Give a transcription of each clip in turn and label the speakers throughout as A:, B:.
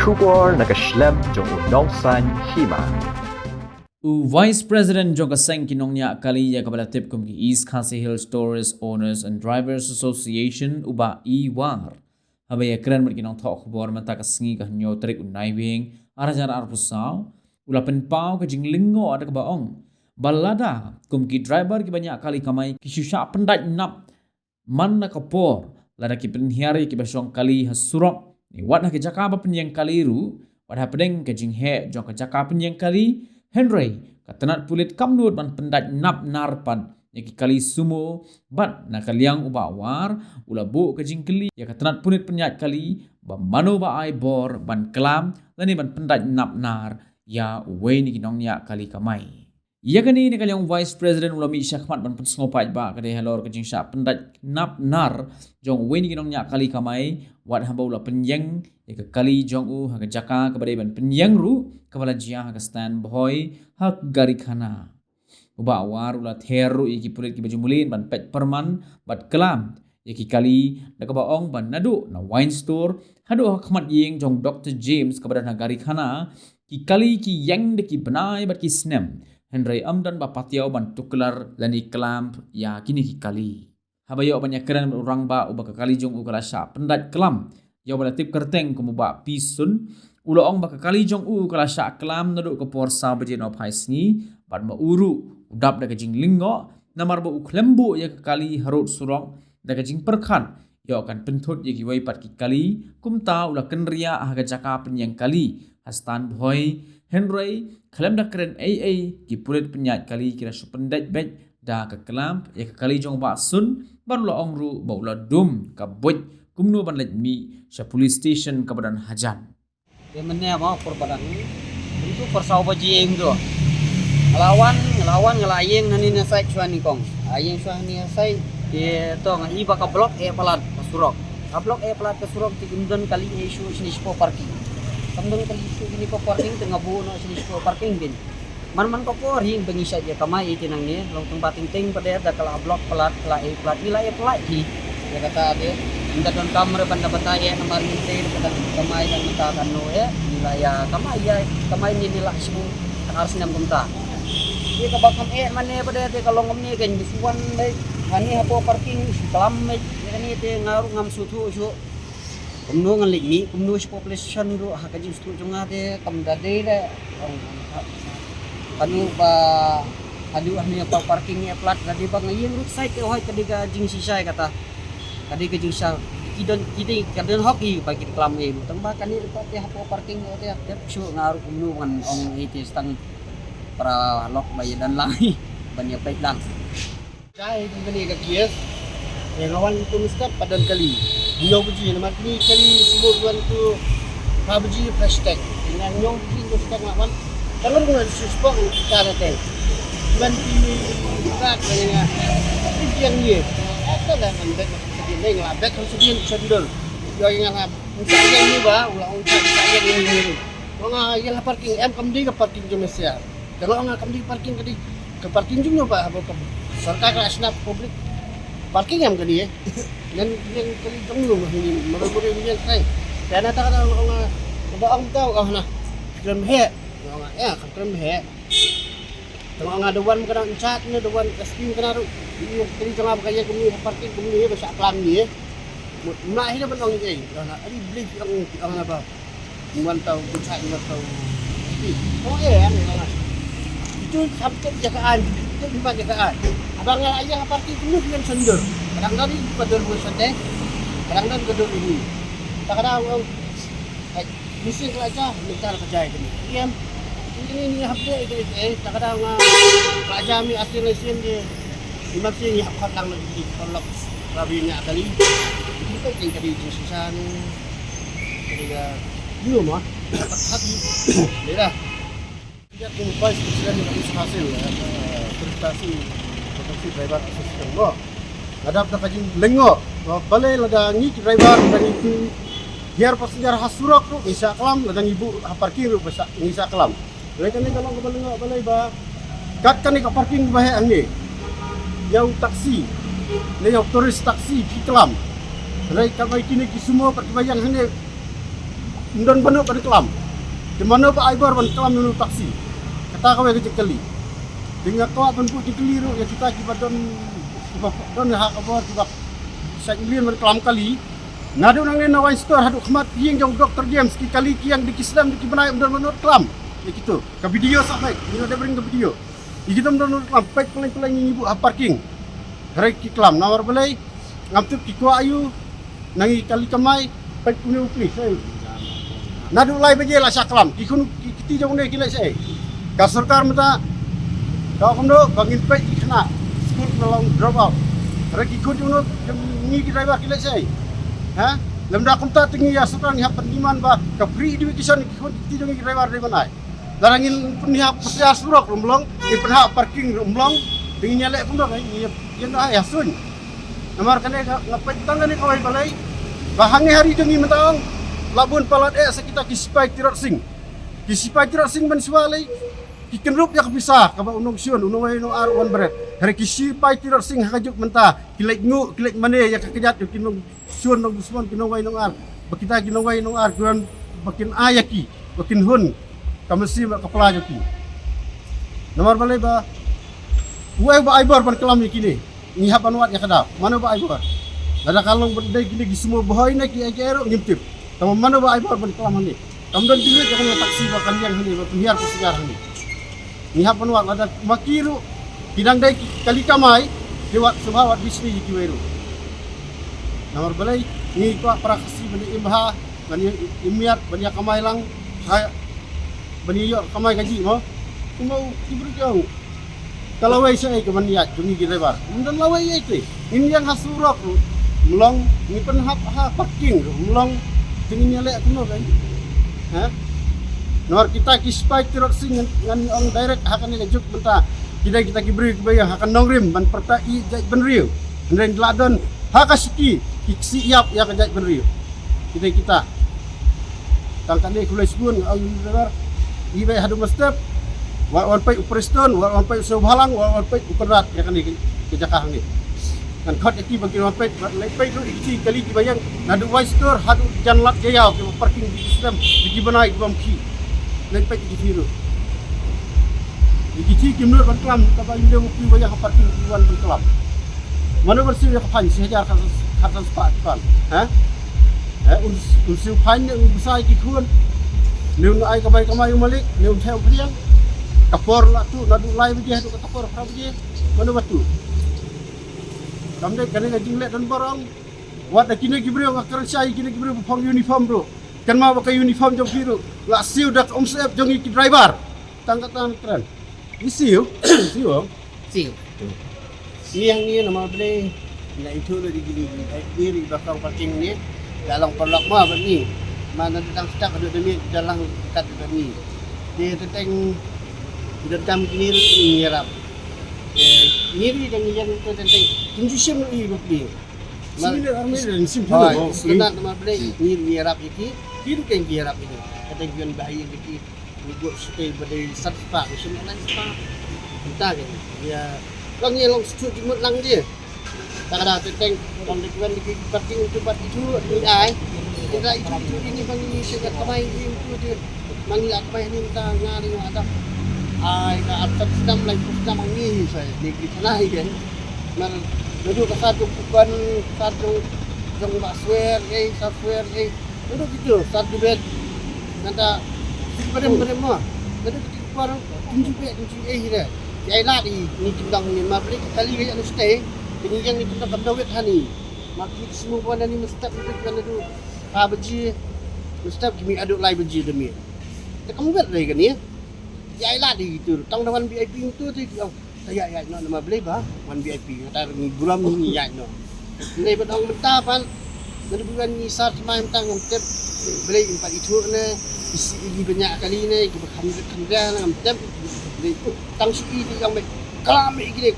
A: Shubor nakaslem jong unongsan hima.
B: Vice President Jong Kaseng kinongnya kali ya kepada tip kum East Khasi Hills Tourist Owners and Drivers Association uba iwar. Habaya keren merkinong thok khubor mata kasengi ka nyo trik unai wing arajar arpusaw ulapen pau ka jinglingo ada kebaong. Balada kum ki driver ki banyak kali kamai ki syusha pendat nap man na kapor lada ki penhiari ki basong kali hasurok ni wat na ki jakaba penyang kali ru wat ha pedeng ka jinghe jong ka jakaba penyang kali Henry katanat pulit kamnut man pendat nap narpan yaki kali sumo bat na kaliang uba war ula bu ke jingkeli ya katanat pulit penyat kali ba mano ba ai bor ban kelam lani ban pendat nap nar ya uwe ni kinongnya kali kamai ya kani ni kaliang vice president ula mi syakmat ban pensngopai ba kade halor ke jingsha pendat nap nar jong uwe ni kinongnya kali kamai wat hamba ula penyeng ya ke kali jong u ha ke jaka kepada ban penyeng ru kepala jia ha ke stand boy hak gari khana uba war ula theru iki pulit ki baju mulin ban pet perman bat kelam iki kali da kabaong ban nadu na wine store hadu hakmat yeng jong Dr James kepada nagari khana ki kali ki yang de ki benai bat ki snem Henry amdan ba patiau ban tuklar lani kelam ya kini ki kali habayo banyak keren orang ba uba kali jong u kala sha pendat kelam ya bala tip kerteng kumuba pisun ulo ong ba kali jong u kala sha kelam nadu ke porsa bajen op haisni ban ma uru udap da kajing lingo namar ba uklembu ya kali harut surong da kajing perkhan ya akan pentut ya ki wai pat ki kali kumta ula kenria ah jaka penyang kali hastan boy Henry klem da keren AA ki pulit penyat kali kira supendat bet da ke kelam ya kali jong ba sun ban lo ong ru ba ula dum ka boj kumnu ban let mi sa police station kabadan hajan
C: Temennya mau perbadan itu persau baji do. Ngelawan ngelayeng nani nasai cuani kong. Ayeng cuani nasai dia to ngi baka blok pelat pasurok. Blok pelat pasurok ti undon kali isu sini spo parking. Kamdon kali isu sini po parking tengah buno sini spo parking bin. Man ko por hing bengisa dia kamai itinang ni long tempat ting pada ada kala blok pelat pelat nilai pelat hi. Dia kata dia minta don kamera banda bataya nomor minta pada kamai dan minta kanu ya nilai kamai ni nilai semua harus nam kumta. Dia kabakam mana pada dia kalau ngomni kan bisuan baik hani hapo parking kelam baik ni dia ngaruh ngam sutu su kumno ngan likmi kumno si population ru hakaji stu junga dia kam dade le kanu ba adu ahni apa parking ni plat dadi bang yin rut side ke hoi kadiga jing sisai kata kadiga jing sa idon kadon hoki bagi kelam e tembak kan ni dapat hapo parking dia tiap su ngaruh kumno ngan ong itu stang para lok bayi dan lain banyak baik lang. Saya beli ke kios, yang awal itu mesti padan kali. Nyong biji, nama ni kali sebut tuan tu biji hashtag. Dengan nyong biji tu hashtag lawan. Kalau dengan suspek cara teh. Tuan pilih berat banyak. Ini yang ni. Apa dah mandek sedih ni ngelabek harus sedih sedul. Yang mungkin yang ni bah, ulang saya yang ni. Orang yang parking, kamdi ke parking Indonesia. Kalau orang akan di parking ke parking juga pak, apa serta kelas nap publik parking yang kali dan yang kali tunggu ini mereka yang kai dan ada kata orang ada tahu nah krem he orang ya krem he kalau orang ada wan kena cat ni ada wan kasih kena ru ini kali jangan kaya kami parking kami besar pelan ni nak hidup orang ini nah ini beli orang apa wan tahu cat tahu oh ya itu sampai jagaan itu di jagaan abang ayah parking penuh dengan sender kadang-kadang di padel sende kadang-kadang gedung ini kadang-kadang misi kerja minta kerja ini diam ini update itu kadang-kadang kerja mi asing lesin dia dimaksud ya hak lang lagi tolak labinya kali itu penting kali susah ni jadi belum ah hati dah dia kumpai sekian yang hasil prestasi potensi driver asisten lo ada kajing lengo balai lada ni driver dari itu biar passenger hasurak tu bisa kelam lada ibu parkir bisa bisa kelam mereka ni kalau ke lengo balai ba kat kan ke parking bahaya ni yang taksi yang turis taksi di kelam mereka kini semua perbayang ni
D: Mundan banu pada kelam. Di mana Pak Aibar ban kelam menu taksi. Kata kau yang keceli. Dengan kau ban pu keliru ya kita kibat don hak apa kibat saya ingin ban kelam kali. Nadu nang na wine store hadu khmat ying jong Dr. James ki kali ki yang di Islam di benai mundan banu kelam. Ya gitu. Ke video sampai. Ini ada bring ke video. Iki tam don kelam pek pelang ibu parking. Hari ki kelam nawar belai ngamtup ki ko ayu nangi kali kamai pek punya upli saya. Nadu lai baje la saklam ikun kiti jong ne kilai sai ka sarkar mata ka komdo bangin pe ikna school melong drop out rek ikut jong ni ki driver kilai sai ha lemda kumta tingi ya sarkar ni hapan iman ba ka free education ikun kiti jong driver de manai darangin punya pesya surok rumlong di penha parking rumlong tingi nyalek komdo kai yen ya sun namar kane ngapai tangan ni kawai balai bahangi hari dengi mentang labun palat sekitar kisipai tirat sing. Kisipai tirat sing ban sualai kikenrup ya kepisah kaba unong sion unong wai no ar wan beret. Hari kisipai tirat sing hakajuk mentah kilek ngu kilek mane ya kakejat yo kinong sion no gusman kinong wai no ar. Bakita kinong wai no ar kuran bakin ayaki bakin hun kamesi kepala joki. Nomor balai ba uai ba Aibar ban kelam kini. Ni hapan wat ya kada. Mana ba Aibar? Ada kalong berdai gini semua bahai nak ki aero ngintip. Tama mana ba Aibar ban kelam ni. Kamdan dili jangan taksi ba kalian ni ba pihar ko segar ni. Ni hapan wat ada makiru kidang dai kali kamai lewat subawat bisni ki wero. Nomor balai ni ko para kasi bani imha bani imiat bani kamai lang bani yo kamai gaji mo. Mau ibru jauh. Kalau wei saya ke maniat jungi driver. Mundan lawai ai ini yang hasurok mulong ni pen ha parking mulong tingin nyale aku no kan. Ha? Nor kita kispai tirot sing ngan ong direct hakan ni juk benta. Kita kibri bayang hakan nongrim ban perta i jai benriu. Ndeng ladon hakasiki kiksi iap ya kajai benriu. Kita tangkan ni kulai sebun ong driver i bai hadu mestep wan pai upreston wan pai subhalang wan pai uperat ya kan ni kejakah ni. Kan khot iki bagi pai lepai tu iki kali dibayang nadu wise store hadu janlat jaya ke parking di sistem di banai bom ki lepai di biru iki kimur ban kelam ka ba inde mu bayang parking di wan ban kelam mana bersih ya kapan si hajar khasan sepat kan ha unsiu pan yang besar ki kun neun ai ka bai kamai malik neun theo priang kapor la tu nadu lai biji hadu kapor pra biji mana batu kamde kane ngajing let dan barang wat kini gibreu ngakar sai kini gibreu pang uniform bro kan ma pakai uniform jong biru la siu dak omsep jong iki driver tangkatan keren siu
C: Siu. Ni yang ni nama beli na itu lo di gini diri bakal parking ni dalam perlak mah begini mana tentang stak ada demi dalam kat demi dia tentang dalam kini ni rap ngiri dan yang itu tentang condition ni bukti.
D: sini army dan sim
C: Oh, sebenarnya nama beli ngiri rap iki kiri kan ngiri rap ini. Kata gian bahaya iki buat stay pada satpa macam mana satpa. Entah kan. Dia lang ni long sejuk jemut lang dia. Tak ada tentang orang lekuan di parking tempat itu ni ai. Kita itu ini bang ini sekat kamai itu dia. Manggil kamai ni minta ngari ada ai ka atas sedang lain sedang ni saya di sana kan mar dulu ke satu bukan satu jong software dulu gitu satu bed nada berem mah dulu kita parang tunjuk dia ai la di ni tindang ni mar beli kali dia anu stay ini yang itu tak dawet hani mak semua pun ni mesti itu kan itu haji mesti kimi aduk lai beji demi kamu bet lagi kan ni ya lah di itu tang dengan VIP itu tu ya nama beli bah wan VIP kata ni guram ni ya no ni bedong mentah pan dari bukan ni sar main tang ngomtep beli empat itu ne isi banyak kali ni kita hamdan ngomtep tang si itu yang kelam iki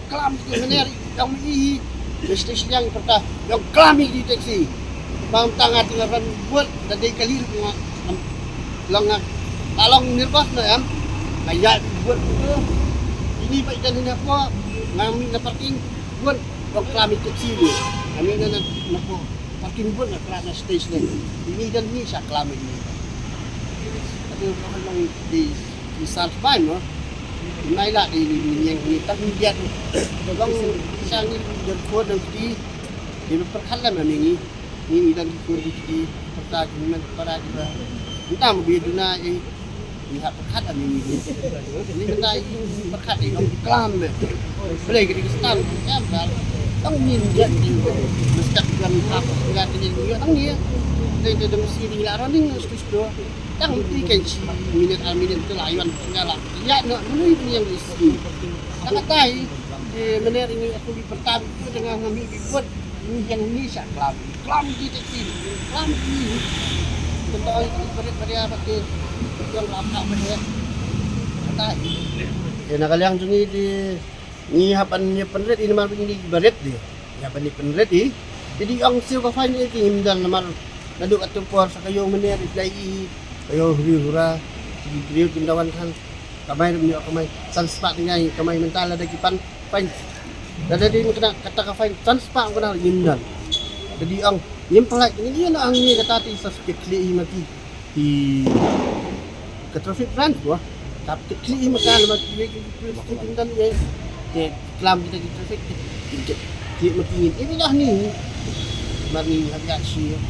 C: mener yang i stesen yang pertah yang kelam di taksi bang tang aturan buat dari kali lang along nirbas na kayak buat itu ini pak ikan ini apa ngami na parking buat proklami taksi ni kami na parking buat na kerana stage ni ini dan ni sa klami ni ada orang di Salzburg no mai lại thì yang ni tak dia bang sang ni dan ko dan di perkhalan ni dan ko di pertagiman para kita kita mau biduna lihat perkhat ni benda perkhat ni klam boleh kita stand kanต้องมีเยอะจริงมันจับกันครับงานเป็นอย่างนี้ทั้งนี้ในเดมซีรีละrunning studio ตั้งที่กันชีminute al minute itu layan segala ya no ini yang isi sangat tahu benar ini aku di pertama itu dengan ngambil buat ini yang Indonesia klam di teksi klam ini tentang pada pakai yang lama banyak tahu ya nak kalian jungi di ni hapan ni penret ini mal ini baret dia ya pani penret jadi ang siu ka fine ini himdan naman naduk at por sa kayo mener itlay kayo hura sige brio tindawan kan kamay niyo kamay sanspa ngay kamay mentala dagipan fine dada din kena kata ka fine sanspa ko na himdan jadi ang yimpalay ini na ang ni katati sa skitli mati di ka traffic brand ko tapi kli makala mati tindan ye kelam kita di traffic dia makin inilah ni mari hati-hati